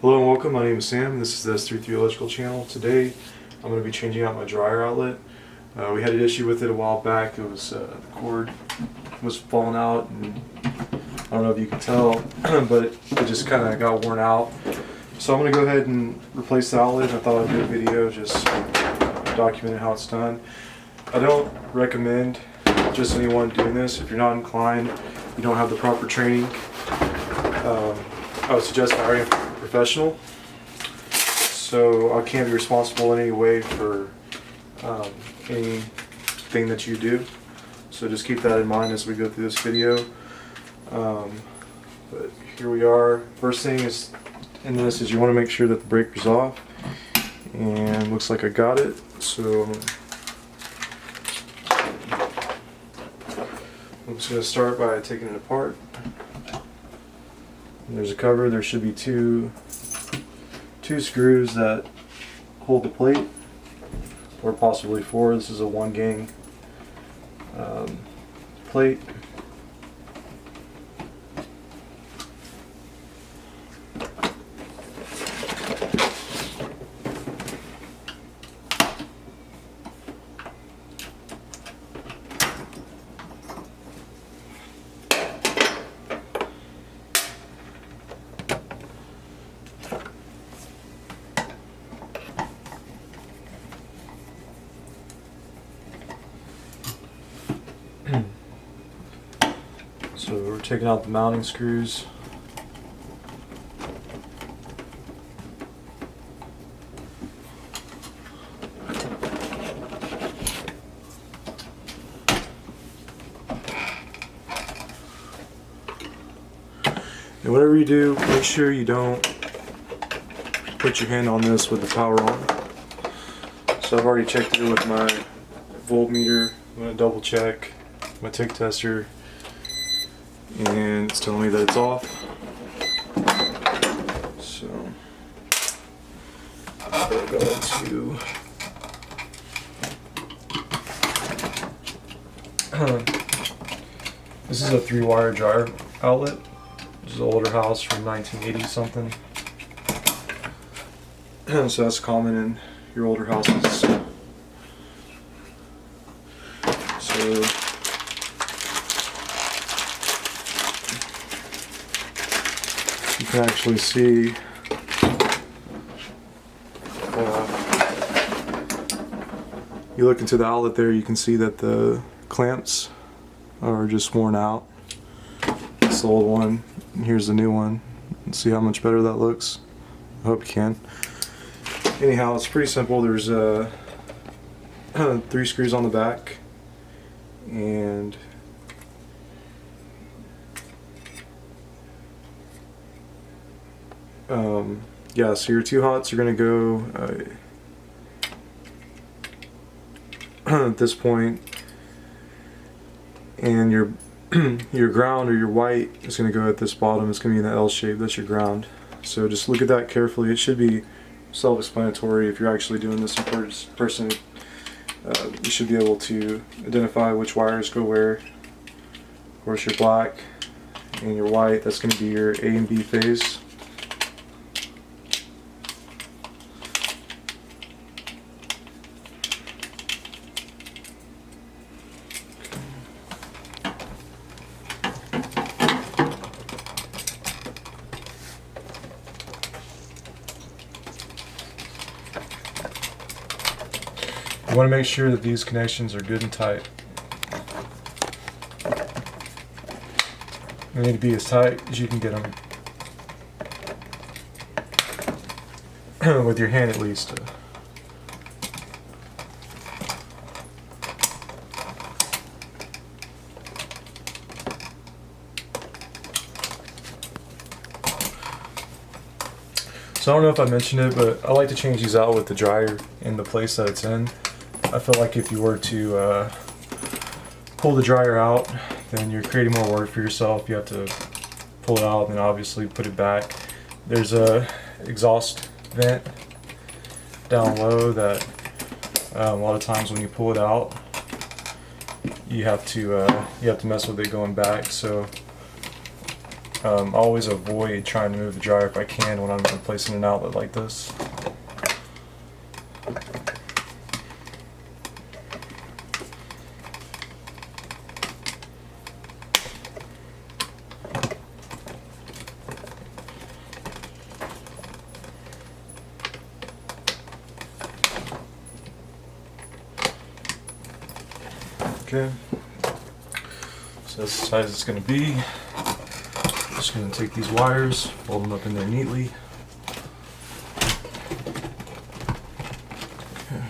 Hello and welcome, my name is Sam. This is the S33 Electrical channel. Today I'm going to be changing out my dryer outlet. We had an issue with it a while back. It was the cord was falling out, and I don't know if you can tell, but it just kind of got worn out. So I'm going to go ahead and replace the outlet. I thought I'd do a video just documenting how it's done. I don't recommend just anyone doing this. If you're not inclined, you don't have the proper training, I would suggest hiring a professional. So I can't be responsible in any way for anything that you do. So just keep that in mind as we go through this video. But here we are. First thing is in this is you want to make sure that the breaker's off, and looks like I got it. So I'm just going to start by taking it apart. And there's a cover. There should be two screws that hold the plate, or possibly four. This is a 1-gang plate. So we're taking out the mounting screws. And whatever you do, make sure you don't put your hand on this with the power on. So I've already checked it with my voltmeter. I'm going to double check my tick tester, and it's telling me that it's off. So I'm going to go to this is a 3-wire dryer outlet. This is an older house from 1980 something. So that's common in your older houses. So you can actually see you look into the outlet there, you can see that the clamps are just worn out. It's the old one, and here's the new one. Let's see how much better that looks. I hope you can. Anyhow, it's pretty simple. There's 3 screws on the back, and yeah, so your 2 hots are going to go at this point, and your your ground, or your white, is going to go at this bottom. It's going to be in the L shape. That's your ground. So just look at that carefully. It should be self-explanatory. If you're actually doing this in person, you should be able to identify which wires go where. Of course, your black and your white, that's going to be your A and B phase. You want to make sure that these connections are good and tight. They need to be as tight as you can get them, with your hand at least. So I don't know if I mentioned it, but I like to change these out with the dryer in the place that it's in. I feel like if you were to pull the dryer out, then you're creating more work for yourself. You have to pull it out and then obviously put it back. There's a exhaust vent down low that a lot of times when you pull it out, you have to mess with it going back. So always avoid trying to move the dryer if I can when I'm replacing an outlet like this. Okay, so that's the size it's going to be. Just going to take these wires, fold them up in there neatly. Okay.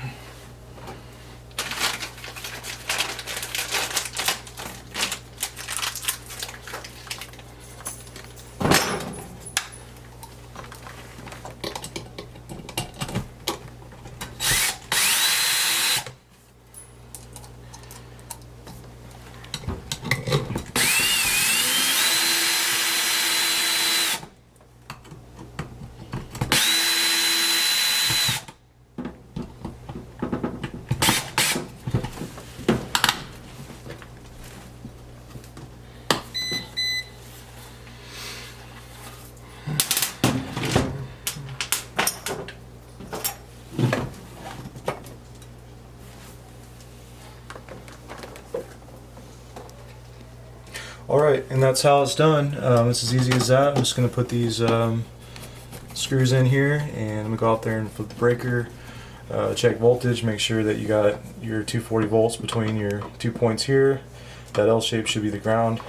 Alright, and that's how it's done. It's as easy as that. I'm just going to put these screws in here, and I'm going to go out there and flip the breaker, check voltage, make sure that you got your 240 volts between your 2 points here. That L shape should be the ground.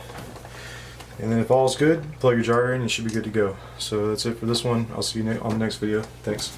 And then if all's good, plug your dryer in and you should be good to go. So that's it for this one. I'll see you on the next video. Thanks.